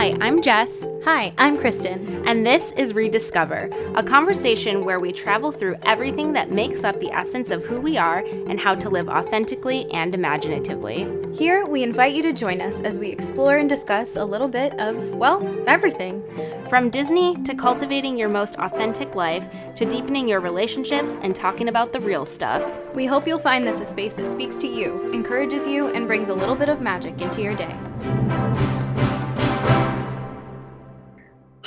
Hi, I'm Jess. Hi, I'm Kristen. And this is ReDIScover, a conversation where we travel through everything that makes up the essence of who we are and how to live authentically and imaginatively. Here, we invite you to join us as we explore and discuss a little bit of, well, everything. From Disney to cultivating your most authentic life to deepening your relationships and talking about the real stuff. We hope you'll find this a space that speaks to you, encourages you, and brings a little bit of magic into your day.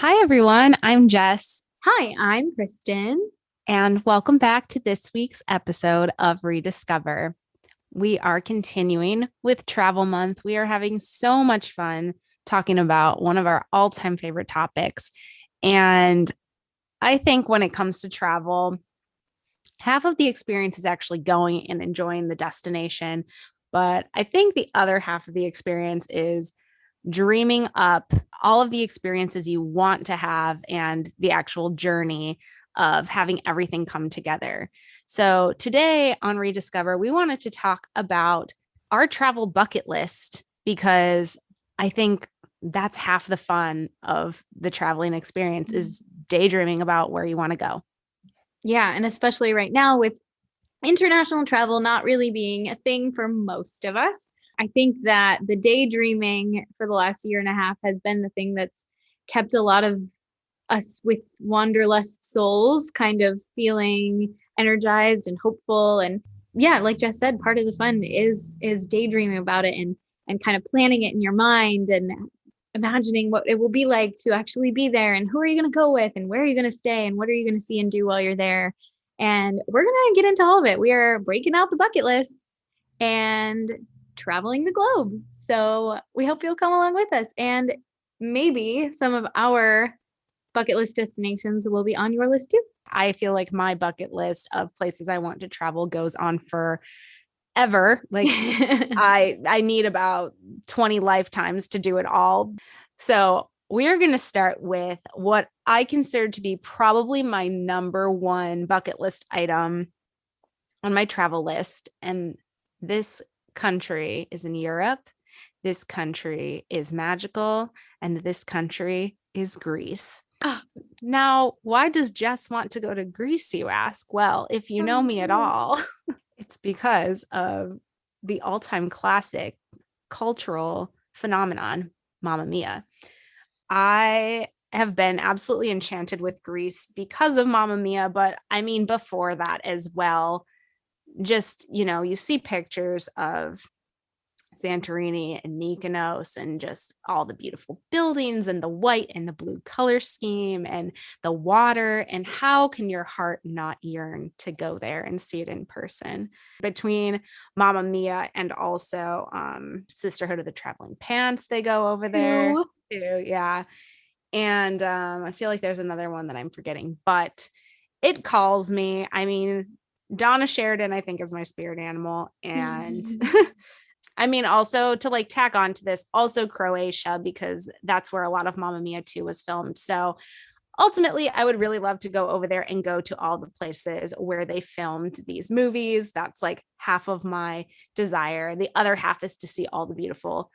Hi, everyone. I'm Jess. Hi, I'm Kristen. And welcome back to this week's episode of ReDIScover. We are continuing with Travel Month. We are having so much fun talking about one of our all-time favorite topics. And I think when it comes to travel, half of the experience is actually going and enjoying the destination. But I think the other half of the experience is dreaming up all of the experiences you want to have and the actual journey of having everything come together. So today on ReDIScover, we wanted to talk about our travel bucket list because I think that's half the fun of the traveling experience is daydreaming about where you want to go. Yeah, and especially right now with international travel not really being a thing for most of us. I think that the daydreaming for the last year and a half has been the thing that's kept a lot of us with wanderlust souls kind of feeling energized and hopeful. And yeah, like Jess said, part of the fun is daydreaming about it and kind of planning it in your mind and imagining what it will be like to actually be there and who are you going to go with and where are you going to stay and what are you going to see and do while you're there. And we're going to get into all of it. We are breaking out the bucket lists and traveling the globe. So we hope you'll come along with us. And maybe some of our bucket list destinations will be on your list too. I feel like my bucket list of places I want to travel goes on forever. Like I need about 20 lifetimes to do it all. So we're going to start with what I consider to be probably my number one bucket list item on my travel list. And this country is in Europe. This country is magical. And this country is Greece. Oh. Now, why does Jess want to go to Greece, you ask? Well, if you know me at all, it's because of the all-time classic cultural phenomenon, Mamma Mia. I have been absolutely enchanted with Greece because of Mamma Mia, but I mean, before that as well. Just, you see pictures of Santorini and Mykonos and just all the beautiful buildings and the white and the blue color scheme and the water. And how can your heart not yearn to go there and see it in person? Between Mamma Mia and also Sisterhood of the Traveling Pants, they go over there too. Yeah. And I feel like there's another one that I'm forgetting, but it calls me. I mean, Donna Sheridan, I think, is my spirit animal. And I mean, also to like tack on to this, also Croatia, because that's where a lot of Mamma Mia 2 was filmed. So ultimately, I would really love to go over there and go to all the places where they filmed these movies. That's like half of my desire. The other half is to see all the beautiful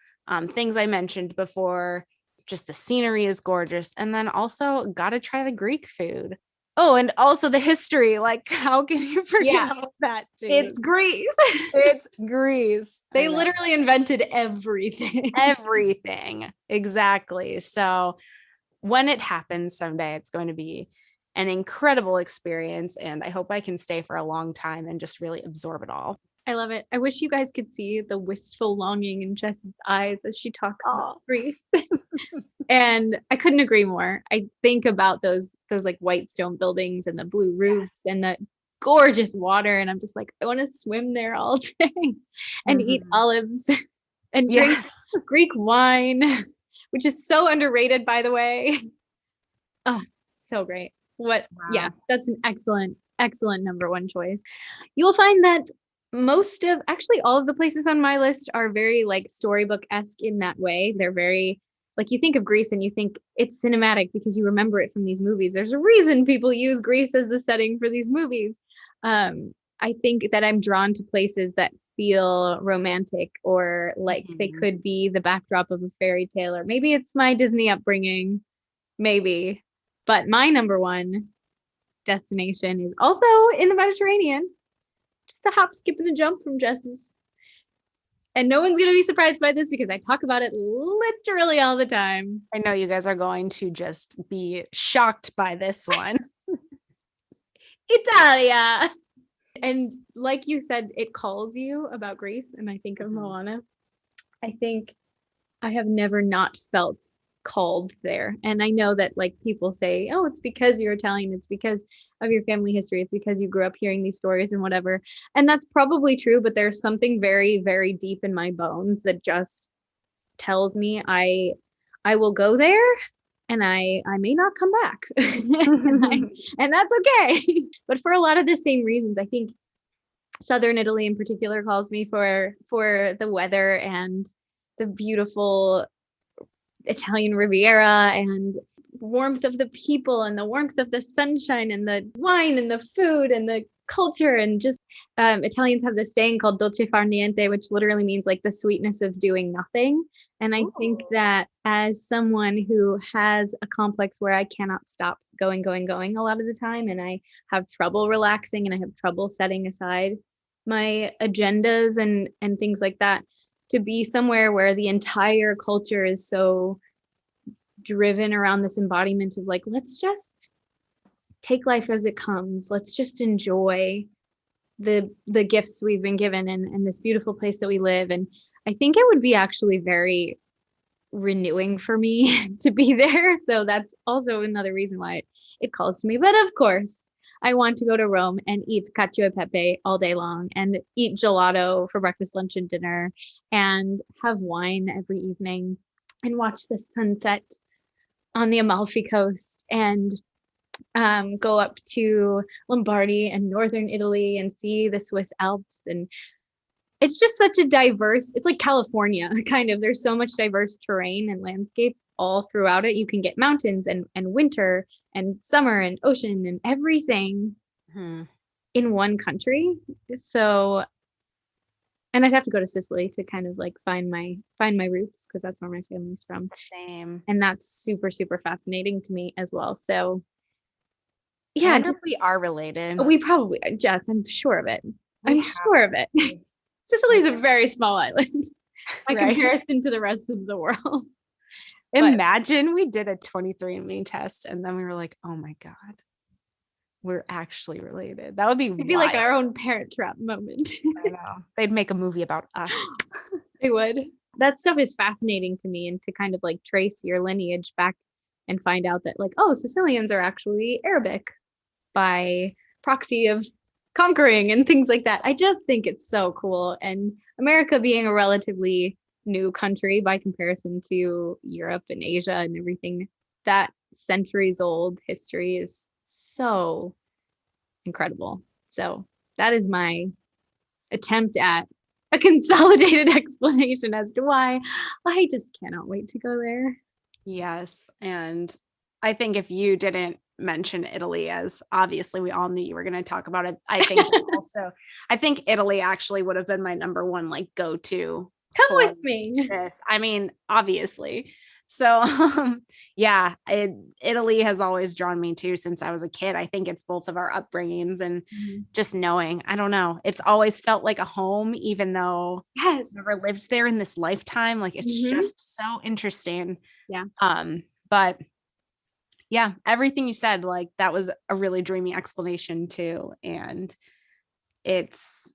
things I mentioned before. Just the scenery is gorgeous. And then also got to try the Greek food. Oh, and also the history. Like, how can you forget about that too? It's Greece. It's Greece. They literally invented everything. Everything. Exactly. So when it happens someday, it's going to be an incredible experience. And I hope I can stay for a long time and just really absorb it all. I love it. I wish you guys could see the wistful longing in Jess's eyes as she talks about Greece. And I couldn't agree more. I think about those like white stone buildings and the blue roofs and the gorgeous water. And I'm just like, I want to swim there all day and eat olives and drink Greek wine, which is so underrated, by the way. Oh, so great. Yeah, that's an excellent number one choice. You'll find that actually all of the places on my list are very like storybook-esque in that way. They're very like, you think of Greece and you think it's cinematic because you remember it from these movies. There's a reason people use Greece as the setting for these movies. I think that I'm drawn to places that feel romantic or like they could be the backdrop of a fairy tale, or maybe it's my Disney upbringing, maybe. But my number one destination is also in the Mediterranean, just a hop, skip, and a jump from Jess's. And no one's going to be surprised by this because I talk about it literally all the time. I know you guys are going to just be shocked by this one. Italia. And like you said, it calls you about Greece, and I think of Moana. I think I have never not felt called there. And I know that like people say, oh, it's because you're Italian, it's because of your family history, it's because you grew up hearing these stories and whatever. And that's probably true, but there's something very, very deep in my bones that just tells me I will go there, and I may not come back. and that's okay. But for a lot of the same reasons, I think Southern Italy in particular calls me for the weather and the beautiful Italian Riviera and warmth of the people and the warmth of the sunshine and the wine and the food and the culture. And just Italians have this saying called dolce far niente, which literally means like the sweetness of doing nothing. And I think that as someone who has a complex where I cannot stop going a lot of the time, and I have trouble relaxing and I have trouble setting aside my agendas and things like that, to be somewhere where the entire culture is so driven around this embodiment of like, let's just take life as it comes. Let's just enjoy the gifts we've been given and this beautiful place that we live. And I think it would be actually very renewing for me to be there. So that's also another reason why it calls to me. But of course, I want to go to Rome and eat cacio e pepe all day long and eat gelato for breakfast, lunch, and dinner, and have wine every evening and watch the sunset on the Amalfi Coast, and go up to Lombardy and northern Italy and see the Swiss Alps. And it's just such a diverse, it's like California, kind of. There's so much diverse terrain and landscape all throughout it. You can get mountains and winter and summer and ocean and everything in one country. So, and I'd have to go to Sicily to kind of like find my roots, because that's where my family's from. Same. And that's super, super fascinating to me as well. So yeah, I wonder if we are related. We probably, Jess, I'm sure of it. I'm sure of it. Sicily is a very small island by comparison to the rest of the world. Imagine we did a 23andMe test and then we were like, oh my God, we're actually related. That would be It'd be like our own Parent Trap moment. I know. They'd make a movie about us. They would. That stuff is fascinating to me, and to kind of like trace your lineage back and find out that like, oh, Sicilians are actually Arabic by proxy of conquering and things like that. I just think it's so cool. And America being a relatively new country by comparison to Europe and Asia and everything, that centuries old history is so incredible. So that is my attempt at a consolidated explanation as to why I just cannot wait to go there. Yes. And I think if you didn't mention Italy, as obviously we all knew you were going to talk about it, I think Italy actually would have been my number one like go-to. Come with me. This. I mean, obviously. So yeah, Italy has always drawn me too since I was a kid. I think it's both of our upbringings and just knowing, I don't know, it's always felt like a home, even though I've never lived there in this lifetime. Like it's just so interesting. Yeah. But yeah, everything you said, like that was a really dreamy explanation too. And it's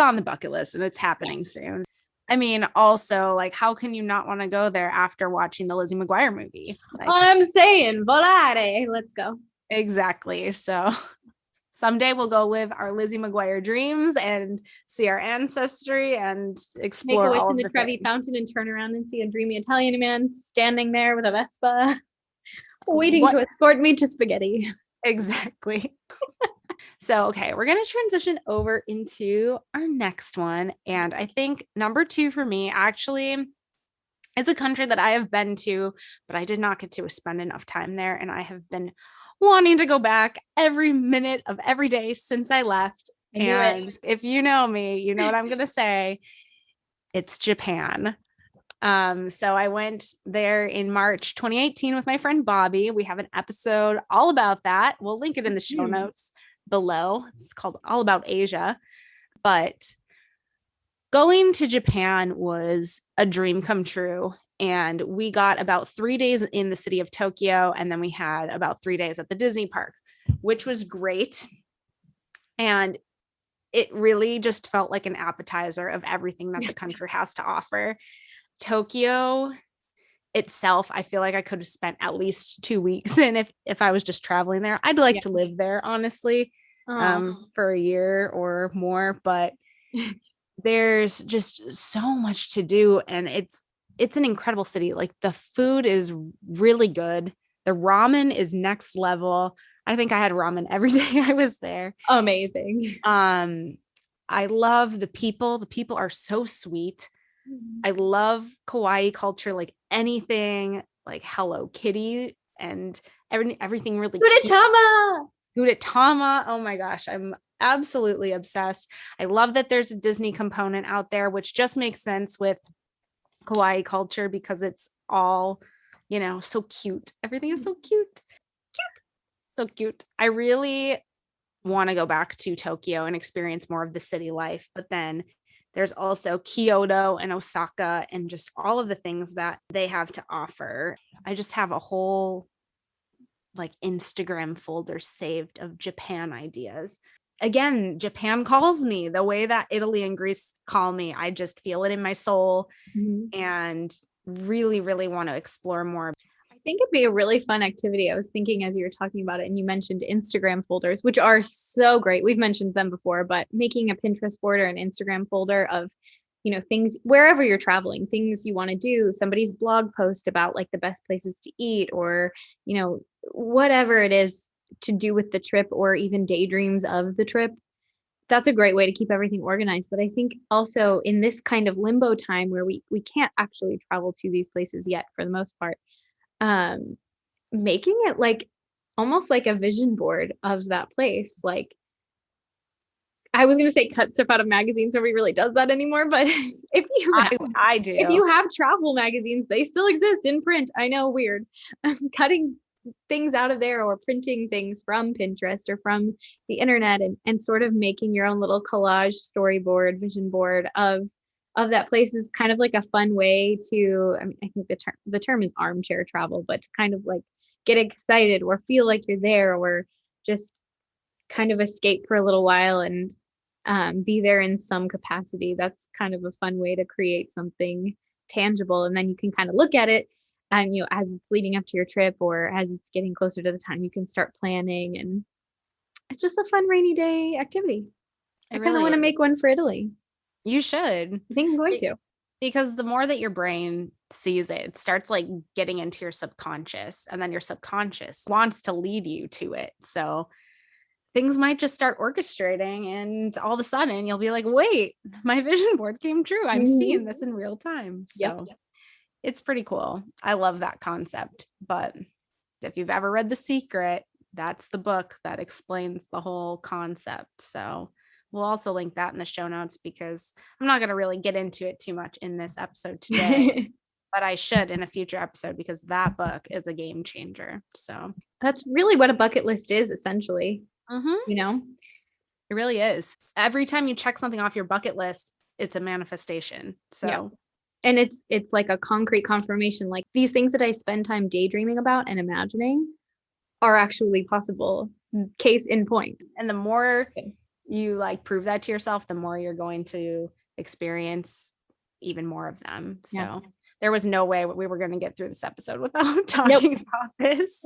on the bucket list and it's happening soon. I mean, also, like, how can you not want to go there after watching the Lizzie McGuire movie? Like, I'm saying, volare, let's go. Exactly. So someday we'll go live our Lizzie McGuire dreams and see our ancestry and explore. Make a wish all in of the Trevi Fountain and turn around and see a dreamy Italian man standing there with a Vespa, waiting to escort me to spaghetti. Exactly. So, okay, we're going to transition over into our next one. And I think number 2 for me actually is a country that I have been to, but I did not get to spend enough time there. And I have been wanting to go back every minute of every day since I left. I knew And it. if you know me, you know what I'm going to say. It's Japan. So I went there in March 2018 with my friend Bobby. We have an episode all about that. We'll link it in the show notes below. It's called All About Asia. But going to Japan was a dream come true. And we got about 3 days in the city of Tokyo. And then we had about 3 days at the Disney park, which was great. And it really just felt like an appetizer of everything that the country has to offer. Tokyo itself, I feel like I could have spent at least 2 weeks in if I was just traveling there. I'd like to live there, honestly, for a year or more, but there's just so much to do, and it's an incredible city. Like, the food is really good. The ramen is next level. I think I had ramen every day I was there. Amazing. I love the people. The people are so sweet. I love kawaii culture, like anything like Hello Kitty and everything really Gudetama. Gudetama. Oh my gosh, I'm absolutely obsessed. I love that there's a Disney component out there, which just makes sense with kawaii culture because it's all, so cute. Everything is so cute. So cute. I really want to go back to Tokyo and experience more of the city life, but then there's also Kyoto and Osaka and just all of the things that they have to offer. I just have a whole Instagram folder saved of Japan ideas. Again, Japan calls me the way that Italy and Greece call me. I just feel it in my soul and really, really want to explore more. I think it'd be a really fun activity. I was thinking as you were talking about it, and you mentioned Instagram folders, which are so great. We've mentioned them before, but making a Pinterest board or an Instagram folder of, things wherever you're traveling, things you want to do, somebody's blog post about like the best places to eat, or, whatever it is to do with the trip, or even daydreams of the trip. That's a great way to keep everything organized. But I think also in this kind of limbo time where we can't actually travel to these places yet for the most part, making it like almost like a vision board of that place. Like, I was going to say cut stuff out of magazines. Nobody really does that anymore, but I do. If you have travel magazines, they still exist in print. I know, weird. Cutting things out of there or printing things from Pinterest or from the internet, and sort of making your own little collage storyboard, vision board of that place is kind of like a fun way to, I mean, I think the term is armchair travel, but to kind of like get excited or feel like you're there, or just kind of escape for a little while and be there in some capacity. That's kind of a fun way to create something tangible. And then you can kind of look at it and, as it's leading up to your trip, or as it's getting closer to the time, you can start planning. And it's just a fun rainy day activity. I kind of want to make one for Italy. You should. I think I'm going to. Because the more that your brain sees it, it starts like getting into your subconscious, and then your subconscious wants to lead you to it. So things might just start orchestrating, and all of a sudden you'll be like, wait, my vision board came true. I'm seeing this in real time. So it's pretty cool. I love that concept. But if you've ever read The Secret, that's the book that explains the whole concept. So we'll also link that in the show notes, because I'm not going to really get into it too much in this episode today, but I should in a future episode, because that book is a game changer. So that's really what a bucket list is, essentially. It really is. Every time you check something off your bucket list, it's a manifestation. So and it's like a concrete confirmation, like these things that I spend time daydreaming about and imagining are actually possible. Case in point. And the more you prove that to yourself, the more you're going to experience even more of them. So there was no way we were going to get through this episode without talking about this.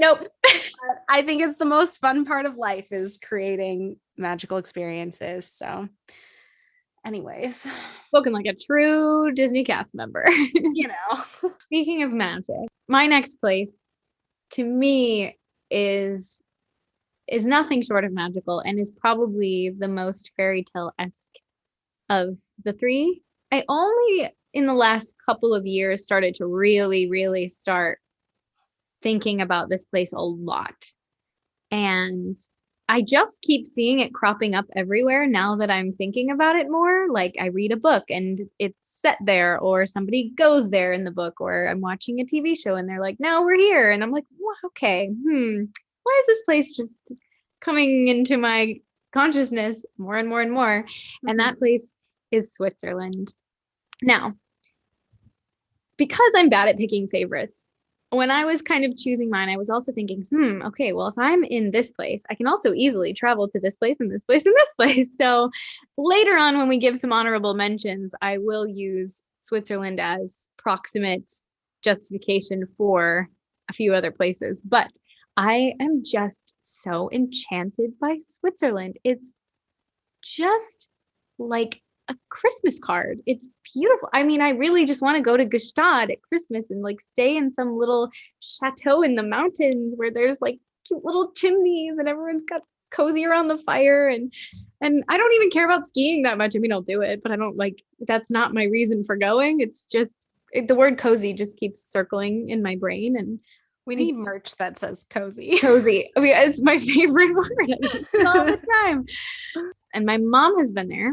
I think it's the most fun part of life, is creating magical experiences. So anyways, spoken like a true Disney cast member. Speaking of magic, my next place to me is nothing short of magical, and is probably the most fairy tale-esque of the three. I only in the last couple of years started to really, really start thinking about this place a lot. And I just keep seeing it cropping up everywhere now that I'm thinking about it more. Like I read a book and it's set there, or somebody goes there in the book, or I'm watching a TV show and they're like, now we're here. And I'm like, well, okay, why is this place just coming into my consciousness more and more and more? And that place is Switzerland. Now, because I'm bad at picking favorites, when I was kind of choosing mine, I was also thinking, okay, well, if I'm in this place, I can also easily travel to this place and this place and this place. So later on, when we give some honorable mentions, I will use Switzerland as proximate justification for a few other places. But I am just so enchanted by Switzerland. It's just like a Christmas card. It's beautiful. I mean, I really just want to go to Gstaad at Christmas and like stay in some little chateau in the mountains where there's like cute little chimneys and everyone's got cozy around the fire. And I don't even care about skiing that much. I mean, I'll do it, but I don't like, that's not my reason for going. It's just the word cozy just keeps circling in my brain. And we need merch that says cozy. Cozy. I mean, it's my favorite word. I use it all the time. And my mom has been there.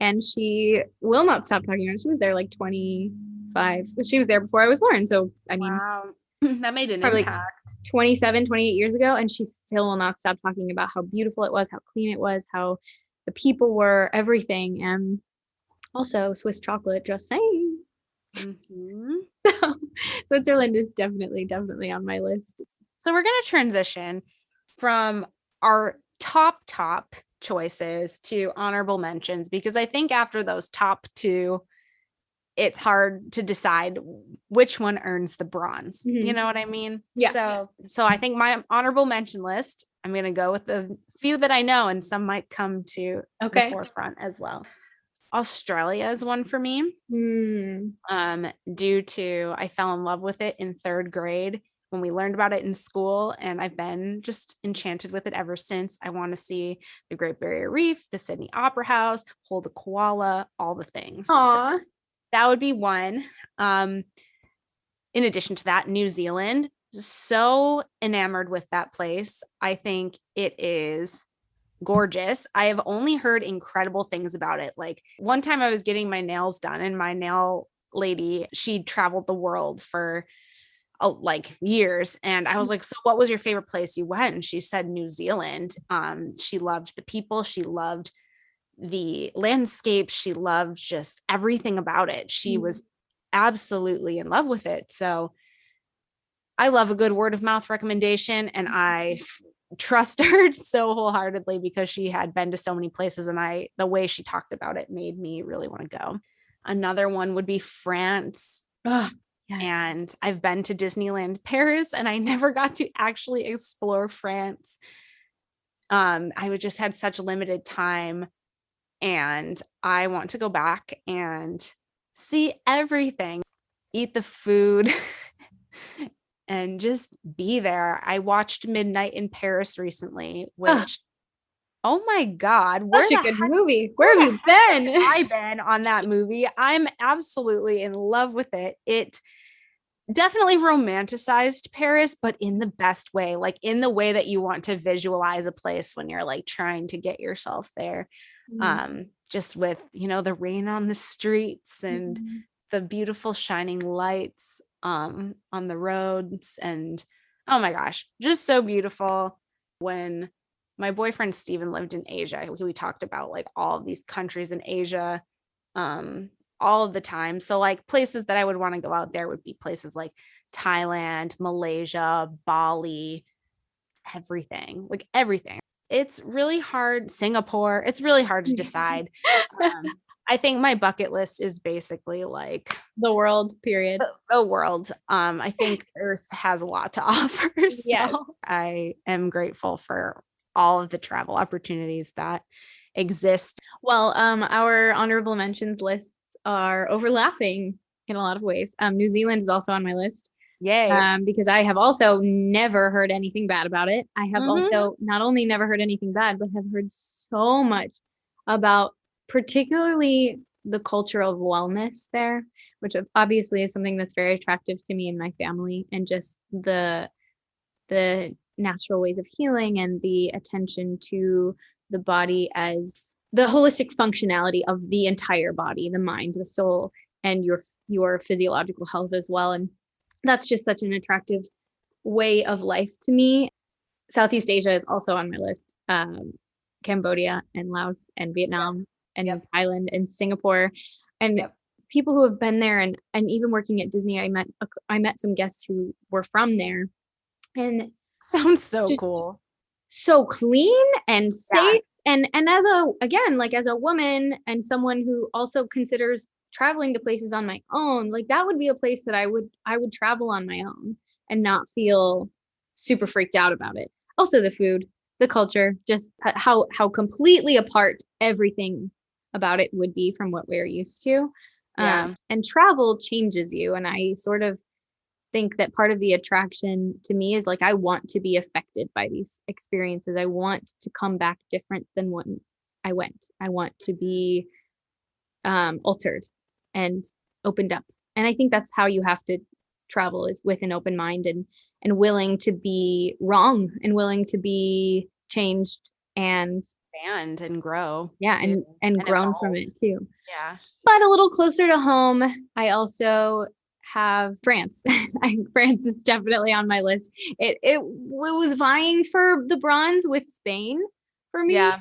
And she will not stop talking about it. She was there like 25. She was there before I was born. So, I mean, wow, that made an probably impact. 27, 28 years ago. And she still will not stop talking about how beautiful it was, how clean it was, how the people were, everything. And also Swiss chocolate, just saying. So, Switzerland is definitely on my list. So we're going to transition from our top choices to honorable mentions, because I think after those top two, it's hard to decide which one earns the bronze. You know what I mean? Yeah. So I think my honorable mention list, I'm going to go with the few that I know, and some might come to the forefront as well. Australia is one for me. Due to I fell in love with it in 3rd grade when we learned about it in school, and I've been just enchanted with it ever since. I want to see the Great Barrier Reef, the Sydney Opera House, hold a koala, all the things. Aww. So that would be one. In addition to that, New Zealand, so enamored with that place. I think it is gorgeous. I have only heard incredible things about it. Like one time I was getting my nails done, and my nail lady, she traveled the world for like years. And I was like, so what was your favorite place you went? And she said New Zealand. She loved the people. She loved the landscape. She loved just everything about it. She was absolutely in love with it. So I love a good word of mouth recommendation, and I trust her so wholeheartedly because she had been to so many places, and the way she talked about it made me really want to go. Another one would be France. Yes. And I've been to Disneyland Paris, and I never got to actually explore France. I would just had such limited time, and I want to go back and see everything, eat the food, and just be there. I watched Midnight in Paris recently, which oh my God, such a good movie. Where have you been? I've been on that movie. I'm absolutely in love with it. It definitely romanticized Paris, but in the best way, like in the way that you want to visualize a place when you're like trying to get yourself there. Just with, the rain on the streets and the beautiful shining lights on the roads. And oh my gosh, just so beautiful. When my boyfriend Steven lived in Asia, we talked about like all of these countries in Asia all of the time. So like places that I would want to go out there would be places like Thailand, Malaysia, Bali, everything. It's really hard. Singapore, it's really hard to decide. I think my bucket list is basically like the world, period. The world. I think Earth has a lot to offer. So I am grateful for all of the travel opportunities that exist. Well, our honorable mentions lists are overlapping in a lot of ways. New Zealand is also on my list. Yay. Because I have also never heard anything bad about it. I have also not only never heard anything bad, but have heard so much about particularly the culture of wellness there, which obviously is something that's very attractive to me and my family, and just the natural ways of healing and the attention to the body as the holistic functionality of the entire body, the mind, the soul, and your physiological health as well. And that's just such an attractive way of life to me. Southeast Asia is also on my list. Cambodia and Laos and Vietnam and Thailand and Singapore, and people who have been there, and even working at Disney, I met some guests who were from there, and sounds so cool, so clean and safe. And as a woman and someone who also considers traveling to places on my own, like that would be a place that I would travel on my own and not feel super freaked out about it. Also the food, the culture, just how completely apart everything about it would be from what we're used to. And travel changes you. And I sort of think that part of the attraction to me is like, I want to be affected by these experiences. I want to come back different than when I went. I want to be altered and opened up. And I think that's how you have to travel, is with an open mind and willing to be wrong and willing to be changed and grow. And grown evolve from it too. Yeah. But a little closer to home, I also have France. France is definitely on my list. It was vying for the bronze with Spain for me. Yeah.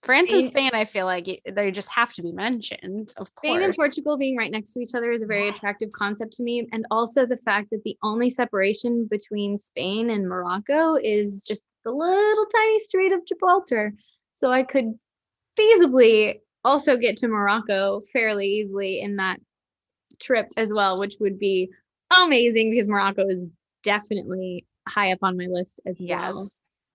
France and Spain, I feel like they just have to be mentioned, of course. Spain and Portugal being right next to each other is a very attractive concept to me. And also the fact that the only separation between Spain and Morocco is just the little tiny Strait of Gibraltar. So I could feasibly also get to Morocco fairly easily in that trip as well, which would be amazing because Morocco is definitely high up on my list as well.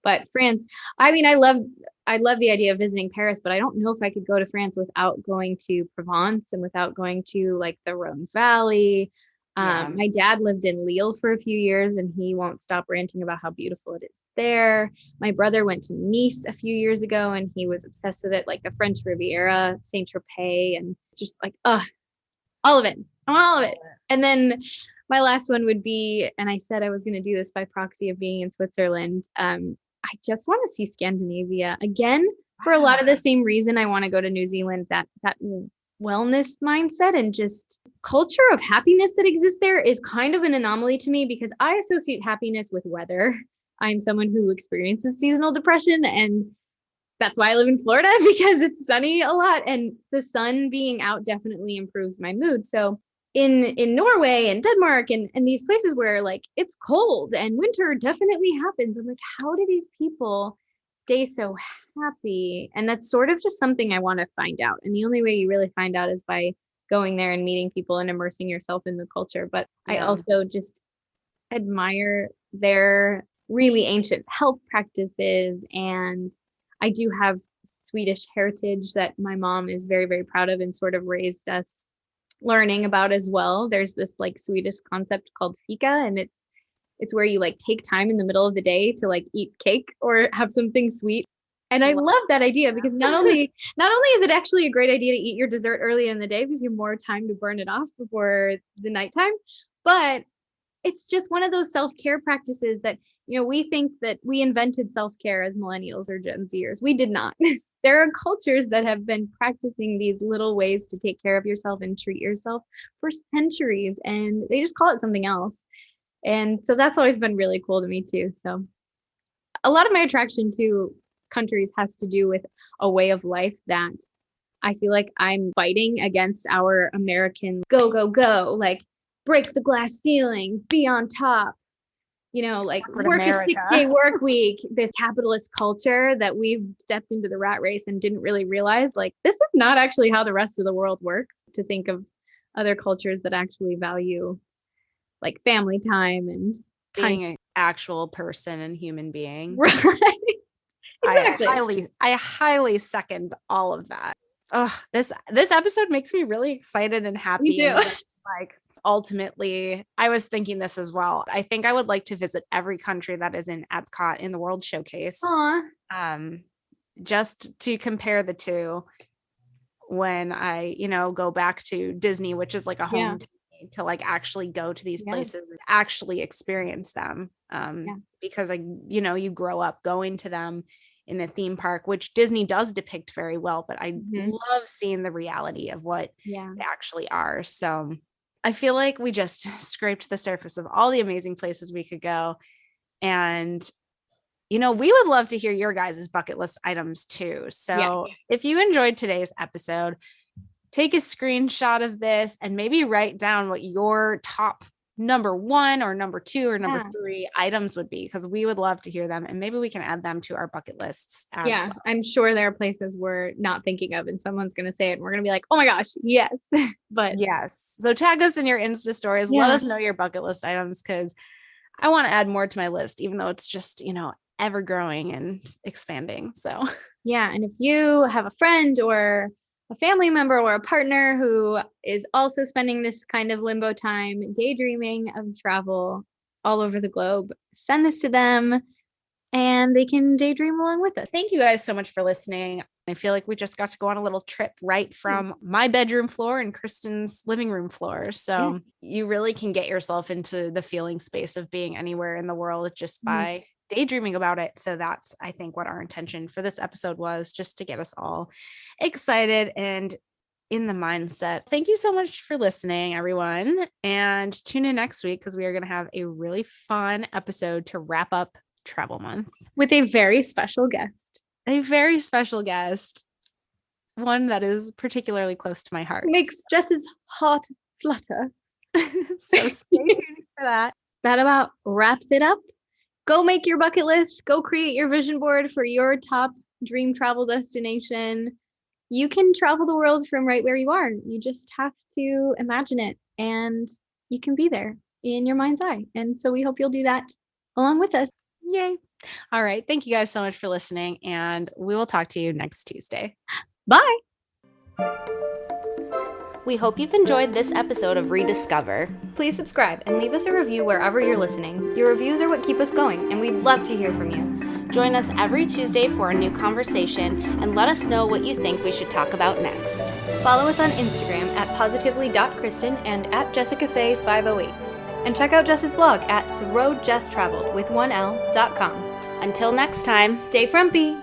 But France, I mean, I love the idea of visiting Paris, but I don't know if I could go to France without going to Provence and without going to like the Rhone Valley. My dad lived in Lille for a few years and he won't stop ranting about how beautiful it is there. My brother went to Nice a few years ago and he was obsessed with it, like the French Riviera, Saint Tropez, and it's just like, all of it. I want all of it. And then my last one would be, and I said I was going to do this by proxy of being in Switzerland. I just want to see Scandinavia again for a lot of the same reason I want to go to New Zealand, that wellness mindset and just culture of happiness that exists there is kind of an anomaly to me because I associate happiness with weather. I'm someone who experiences seasonal depression, and that's why I live in Florida, because it's sunny a lot and the sun being out definitely improves my mood. So in Norway and Denmark and these places where like it's cold and winter definitely happens, I'm like, how do these people stay so happy? And that's sort of just something I want to find out. And the only way you really find out is by going there and meeting people and immersing yourself in the culture. But I also just admire their really ancient health practices. And I do have Swedish heritage that my mom is very, very proud of and sort of raised us learning about as well. There's this like Swedish concept called fika, and it's where you like take time in the middle of the day to like eat cake or have something sweet. And I love that idea because not only is it actually a great idea to eat your dessert early in the day because you have more time to burn it off before the nighttime, but it's just one of those self-care practices that, you know, we think that we invented self-care as millennials or Gen Zers. We did not. There are cultures that have been practicing these little ways to take care of yourself and treat yourself for centuries, and they just call it something else. And so that's always been really cool to me too. So a lot of my attraction to countries has to do with a way of life that I feel like I'm fighting against our American go, go, go, like break the glass ceiling, be on top, you know, like work a 6-day work week, this capitalist culture that we've stepped into the rat race and didn't really realize, like, this is not actually how the rest of the world works. To think of other cultures that actually value like family time and being an actual person and human being. Right. Exactly. I highly second all of that. Oh, this episode makes me really excited and happy. Me too. And like ultimately, I was thinking this as well. I think I would like to visit every country that is in Epcot in the World Showcase. Just to compare the two when I, go back to Disney, which is like a home to to like actually go to these Yeah. places and actually experience them. Because like, you know, you grow up going to them in a theme park, which Disney does depict very well, but I love seeing the reality of what they actually are. So I feel like we just scraped the surface of all the amazing places we could go. And, you know, we would love to hear your guys' bucket list items too. So if you enjoyed today's episode, take a screenshot of this and maybe write down what your top number 1 or number 2 or number 3 items would be, because we would love to hear them and maybe we can add them to our bucket lists as well. I'm sure there are places we're not thinking of and someone's going to say it and we're going to be like, oh my gosh, yes. But yes, so tag us in your Insta stories. Let us know your bucket list items, because I want to add more to my list, even though it's just, you know, ever growing and expanding. So and if you have a friend or a family member or a partner who is also spending this kind of limbo time daydreaming of travel all over the globe, send this to them and they can daydream along with us. Thank you guys so much for listening. I feel like we just got to go on a little trip right from my bedroom floor and Kristen's living room floor. So you really can get yourself into the feeling space of being anywhere in the world just by daydreaming about it. So that's, I think, what our intention for this episode was, just to get us all excited and in the mindset. Thank you so much for listening, everyone. And tune in next week, because we are going to have a really fun episode to wrap up Travel Month with a very special guest. A very special guest, one that is particularly close to my heart. Makes Jess's heart flutter. So stay tuned for that. That about wraps it up. Go make your bucket list. Go create your vision board for your top dream travel destination. You can travel the world from right where you are. You just have to imagine it and you can be there in your mind's eye. And so we hope you'll do that along with us. Yay. All right. Thank you guys so much for listening, and we will talk to you next Tuesday. Bye. We hope you've enjoyed this episode of ReDIScover. Please subscribe and leave us a review wherever you're listening. Your reviews are what keep us going, and we'd love to hear from you. Join us every Tuesday for a new conversation, and let us know what you think we should talk about next. Follow us on Instagram at positively.kristen and at jessicafay508. And check out Jess's blog at theroadjesstraveled with 1l.com. Until next time, stay frumpy!